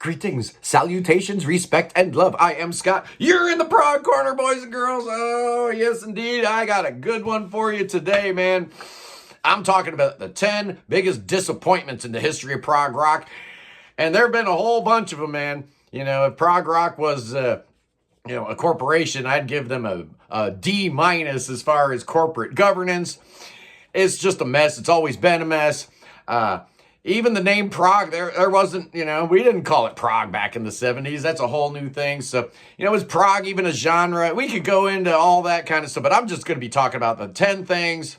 Greetings, salutations, respect, and love. I am Scott. You're in the Prog Corner, boys and girls. Oh, yes, indeed. I got a good one for you today, man. I'm talking about the 10 biggest disappointments in the history of prog rock. And there have been a whole bunch of them, man. You know, if prog rock was, a corporation, I'd give them a D minus as far as corporate governance. It's just a mess. It's always been a mess. Even the name prog, there wasn't, we didn't call it prog back in the 70s. That's a whole new thing. So, is prog even a genre? We could go into all that kind of stuff, but I'm just going to be talking about the 10 things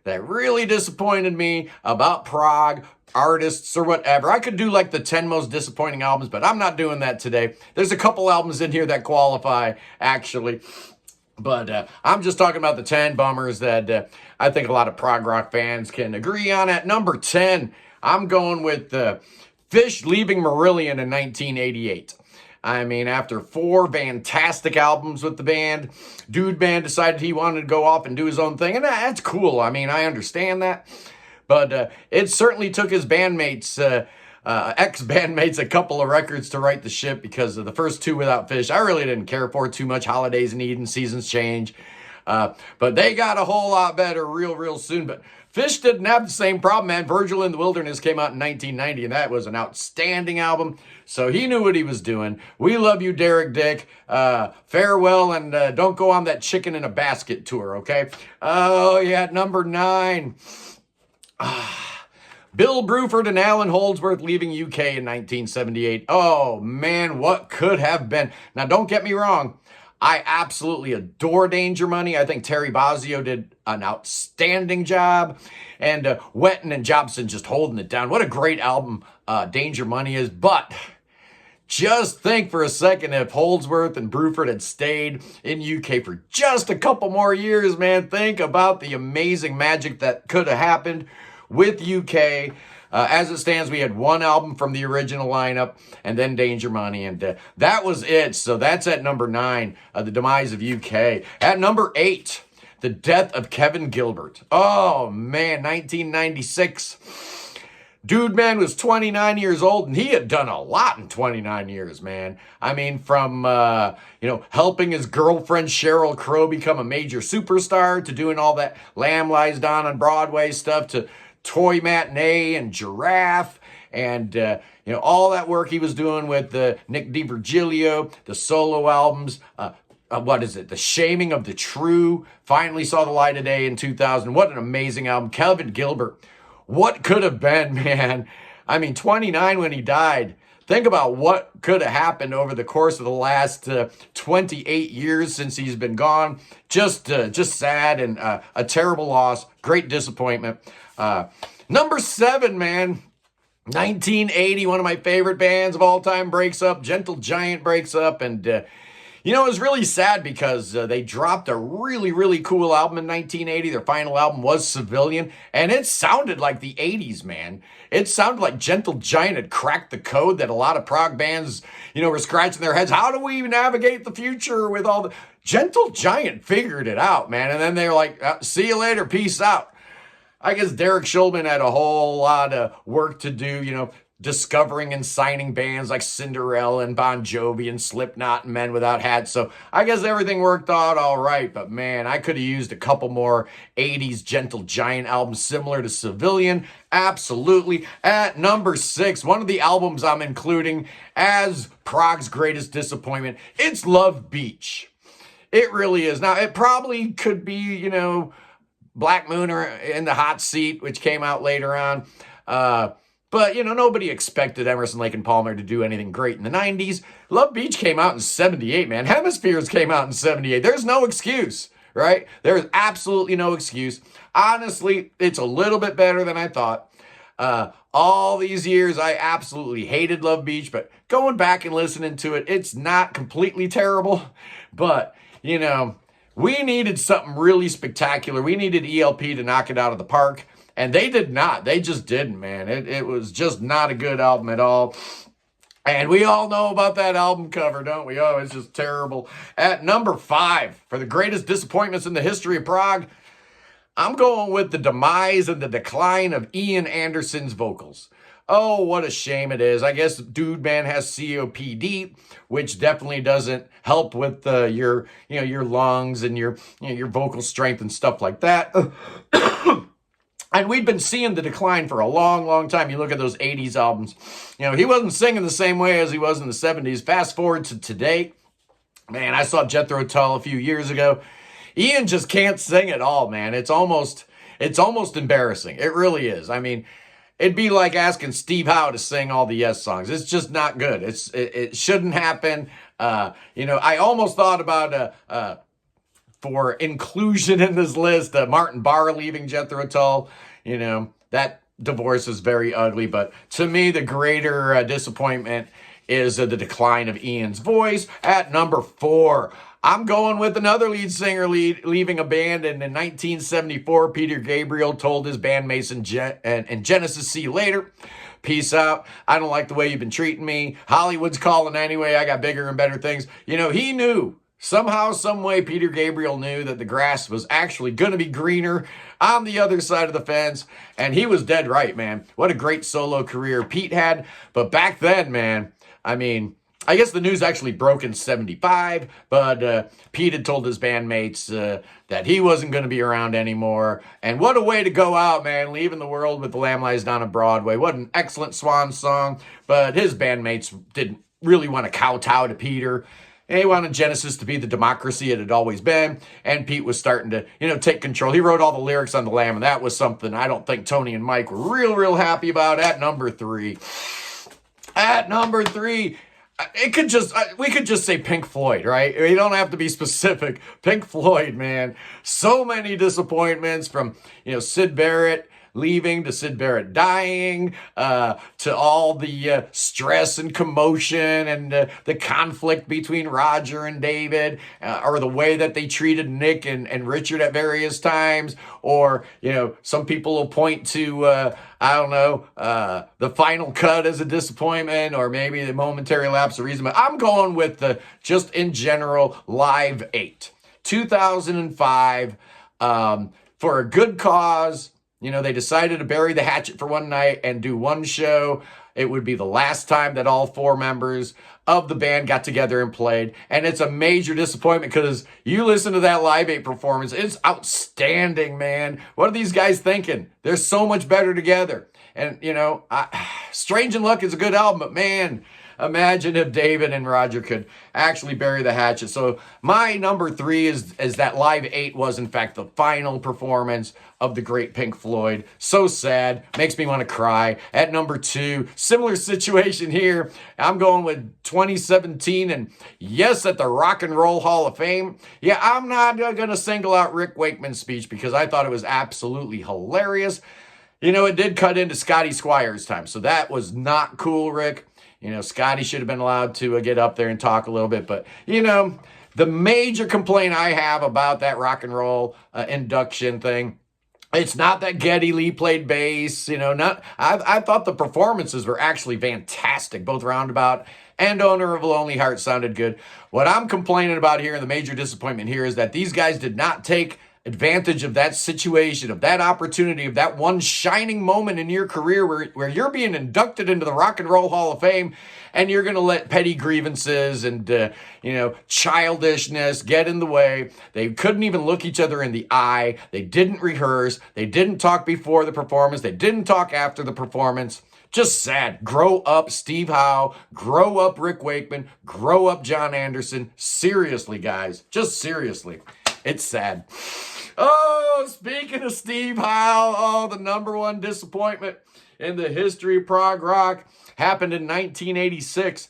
that really disappointed me about prog, artists or whatever. I could do like the 10 most disappointing albums, but I'm not doing that today. There's a couple albums in here that qualify, actually. But I'm just talking about the 10 bummers that I think a lot of prog rock fans can agree on. At number 10, I'm going with Phish leaving Marillion in 1988. I mean, after 4 fantastic albums with the band, Dude Band decided he wanted to go off and do his own thing. And that's cool. I mean, I understand that. But it certainly took his bandmates, ex-bandmates, a couple of records to right the ship, because of the first 2 without Phish, I really didn't care for too much. Holidays in Eden, Seasons Change. But they got a whole lot better real soon. But Phish didn't have the same problem, man. Virgil in the Wilderness came out in 1990, and that was an outstanding album. So he knew what he was doing. We love you, Derek Dick. Farewell, and don't go on that chicken in a basket tour, okay? Oh, yeah, at number 9. Bill Bruford and Alan Holdsworth leaving UK in 1978. Oh, man, what could have been? Now, don't get me wrong. I absolutely adore Danger Money. I think Terry Bozzio did an outstanding job. And Wetton and Jobson just holding it down. What a great album Danger Money is. But just think for a second, if Holdsworth and Bruford had stayed in UK for just a couple more years, man. Think about the amazing magic that could have happened with UK. As it stands, we had 1 album from the original lineup and then Danger Money, and that was it. So that's at number 9, the demise of UK. At number 8, the death of Kevin Gilbert. Oh, man, 1996. Dude, man, was 29 years old, and he had done a lot in 29 years, man. I mean, from, helping his girlfriend Sheryl Crow become a major superstar, to doing all that Lamb Lies Down on Broadway stuff, to Toy Matinee and Giraffe, and all that work he was doing with Nick DiVirgilio, the solo albums. The Shaming of the True finally saw the light of day in 2000. What an amazing album. Kevin Gilbert, what could have been, man? I mean, 29 when he died. Think about what could have happened over the course of the last 28 years since he's been gone. Just sad, and a terrible loss. Great disappointment. Number 7, man. 1980, one of my favorite bands of all time breaks up. Gentle Giant breaks up, and it was really sad because they dropped a really cool album in 1980. Their final album was Civilian, and it sounded like the 80s, man. It sounded like Gentle Giant had cracked the code that a lot of prog bands, were scratching their heads. How do we navigate the future with all the... Gentle Giant figured it out, man, and then they were like, see you later, peace out. I guess Derek Shulman had a whole lot of work to do, discovering and signing bands like Cinderella and Bon Jovi and Slipknot and Men Without Hats. So I guess everything worked out all right. But man, I could have used a couple more 80s Gentle Giant albums similar to Civilian. Absolutely. At number 6, one of the albums I'm including as prog's greatest disappointment, it's Love Beach. It really is. Now, it probably could be, Black Moon or In the Hot Seat, which came out later on. But, nobody expected Emerson, Lake and Palmer to do anything great in the 90s. Love Beach came out in 78, man. Hemispheres came out in 78. There's no excuse, right? There's absolutely no excuse. Honestly, it's a little bit better than I thought. All these years, I absolutely hated Love Beach, but going back and listening to it, it's not completely terrible. But, we needed something really spectacular. We needed ELP to knock it out of the park. And they did not. They just didn't, man. It was just not a good album at all. And we all know about that album cover, don't we? Oh, it's just terrible. At number 5, for the greatest disappointments in the history of prog, I'm going with the demise and the decline of Ian Anderson's vocals. Oh, what a shame it is. I guess Dude Man has COPD, which definitely doesn't help with your lungs and your vocal strength and stuff like that. And we'd been seeing the decline for a long, long time. You look at those 80s albums. He wasn't singing the same way as he was in the 70s. Fast forward to today. Man, I saw Jethro Tull a few years ago. Ian just can't sing at all, man. It's almost embarrassing. It really is. I mean, it'd be like asking Steve Howe to sing all the Yes songs. It's just not good. It shouldn't happen. I almost thought about for inclusion in this list, Martin Barr leaving Jethro Tull. That divorce is very ugly. But to me, the greater disappointment is the decline of Ian's voice. At number 4, I'm going with another lead singer leaving a band. And in 1974, Peter Gabriel told his bandmates in Genesis, see you later. Peace out. I don't like the way you've been treating me. Hollywood's calling anyway. I got bigger and better things. He knew. Somehow, some way, Peter Gabriel knew that the grass was actually going to be greener on the other side of the fence. And he was dead right, man. What a great solo career Pete had. But back then, man, I mean, I guess the news actually broke in 75, but Pete had told his bandmates that he wasn't going to be around anymore. And what a way to go out, man, leaving the world with The Lamb Lies Down on Broadway. What an excellent swan song. But his bandmates didn't really want to kowtow to Peter. They wanted Genesis to be the democracy it had always been, and Pete was starting to, take control. He wrote all the lyrics on The Lamb, and that was something I don't think Tony and Mike were real happy about. At number 3, we could just say Pink Floyd, right? We don't have to be specific. Pink Floyd, man. So many disappointments from, Syd Barrett leaving to Syd Barrett dying, to all the stress and commotion and the conflict between Roger and David, or the way that they treated Nick and Richard at various times, or, some people will point to, the final cut as a disappointment, or maybe the momentary lapse of reason. But I'm going with the, just in general, Live 8. 2005, for a good cause. They decided to bury the hatchet for one night and do one show. It would be the last time that all 4 members of the band got together and played. And it's a major disappointment because you listen to that Live 8 performance. It's outstanding, man. What are these guys thinking? They're so much better together. And, Strange and Luck is a good album, but man, imagine if David and Roger could actually bury the hatchet. So my number 3 is that Live 8 was, in fact, the final performance of the great Pink Floyd. So sad. Makes me want to cry. At number 2, similar situation here. I'm going with 2017, and yes, at the Rock and Roll Hall of Fame. Yeah, I'm not going to single out Rick Wakeman's speech because I thought it was absolutely hilarious. It did cut into Scotty Squire's time, so that was not cool, Rick. Scotty should have been allowed to get up there and talk a little bit. But, the major complaint I have about that rock and roll induction thing, it's not that Geddy Lee played bass. I thought the performances were actually fantastic. Both Roundabout and Owner of a Lonely Heart sounded good. What I'm complaining about here, and the major disappointment here, is that these guys did not take advantage of that situation, of that opportunity, of that one shining moment in your career where you're being inducted into the Rock and Roll Hall of Fame, and you're going to let petty grievances and, childishness get in the way. They couldn't even look each other in the eye. They didn't rehearse. They didn't talk before the performance. They didn't talk after the performance. Just sad. Grow up, Steve Howe. Grow up, Rick Wakeman. Grow up, John Anderson. Seriously, guys. Just seriously. It's sad. Oh, speaking of Steve Howe, the number 1 disappointment in the history of prog rock happened in 1986.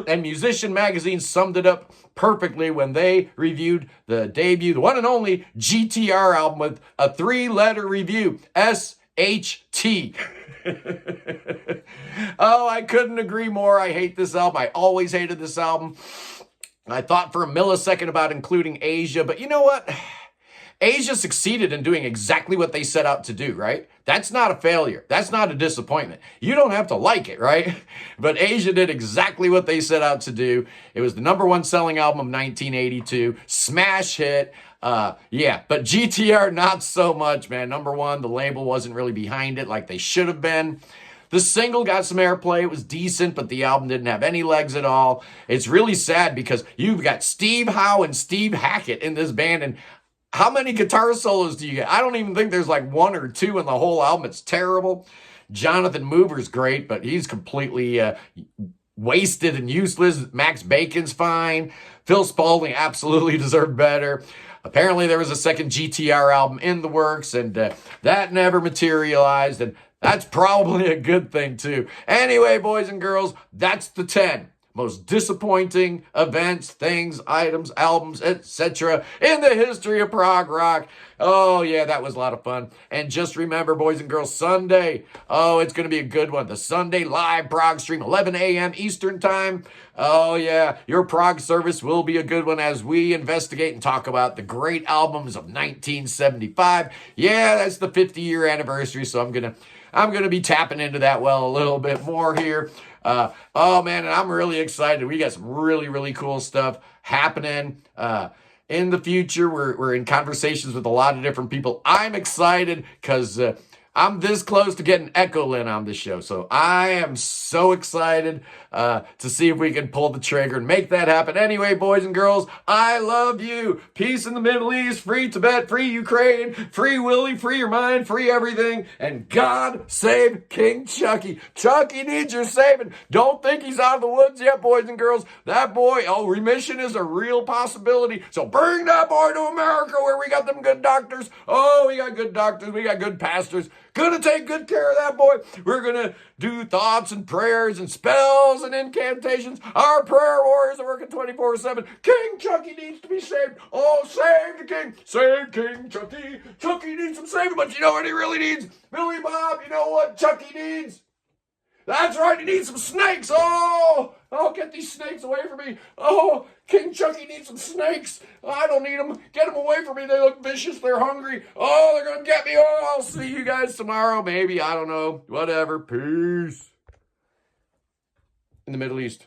And Musician Magazine summed it up perfectly when they reviewed the debut, the one and only GTR album, with a 3-letter review, SHT. Oh, I couldn't agree more. I hate this album. I always hated this album. I thought for a millisecond about including Asia, but you know what? Asia succeeded in doing exactly what they set out to do, right? That's not a failure. That's not a disappointment. You don't have to like it, right? But Asia did exactly what they set out to do. It was the number 1 selling album of 1982. Smash hit. But GTR, not so much, man. Number 1, the label wasn't really behind it like they should have been. The single got some airplay. It was decent, but the album didn't have any legs at all. It's really sad because you've got Steve Howe and Steve Hackett in this band, and how many guitar solos do you get? I don't even think there's like one or two in the whole album. It's terrible. Jonathan Mover's great, but he's completely wasted and useless. Max Bacon's fine. Phil Spaulding absolutely deserved better. Apparently there was a second GTR album in the works, and that never materialized, and that's probably a good thing too. Anyway, boys and girls, that's the 10 most disappointing events, things, items, albums, etc. in the history of prog rock. Oh, yeah, that was a lot of fun. And just remember, boys and girls, Sunday, oh, it's going to be a good one. The Sunday live prog stream, 11 a.m. Eastern time. Oh, yeah, your prog service will be a good one as we investigate and talk about the great albums of 1975. Yeah, that's the 50-year anniversary, so I'm gonna be tapping into that well a little bit more here. Oh man, and I'm really excited. We got some really, really cool stuff happening in the future. We're in conversations with a lot of different people. I'm excited because I'm this close to getting Echolin on the show. So I am so excited to see if we can pull the trigger and make that happen. Anyway, boys and girls, I love you. Peace in the Middle East, free Tibet, free Ukraine, free Willie, free your mind, free everything. And God save King Chucky. Chucky needs your saving. Don't think he's out of the woods yet, boys and girls. That boy, remission is a real possibility. So bring that boy to America where we got them good doctors. Oh, we got good doctors. We got good pastors. Gonna take good care of that boy. We're gonna do thoughts and prayers and spells and incantations. Our prayer warriors are working 24/7. King Chucky needs to be saved. Oh, save the king. Save King Chucky. Chucky needs some saving, but you know what he really needs? Billy Bob, you know what Chucky needs? That's right, he needs some snakes. Oh, get these snakes away from me. Oh, King Chucky needs some snakes. I don't need them. Get them away from me. They look vicious. They're hungry. Oh, they're going to get me. Oh, I'll see you guys tomorrow. Maybe. I don't know. Whatever. Peace. In the Middle East.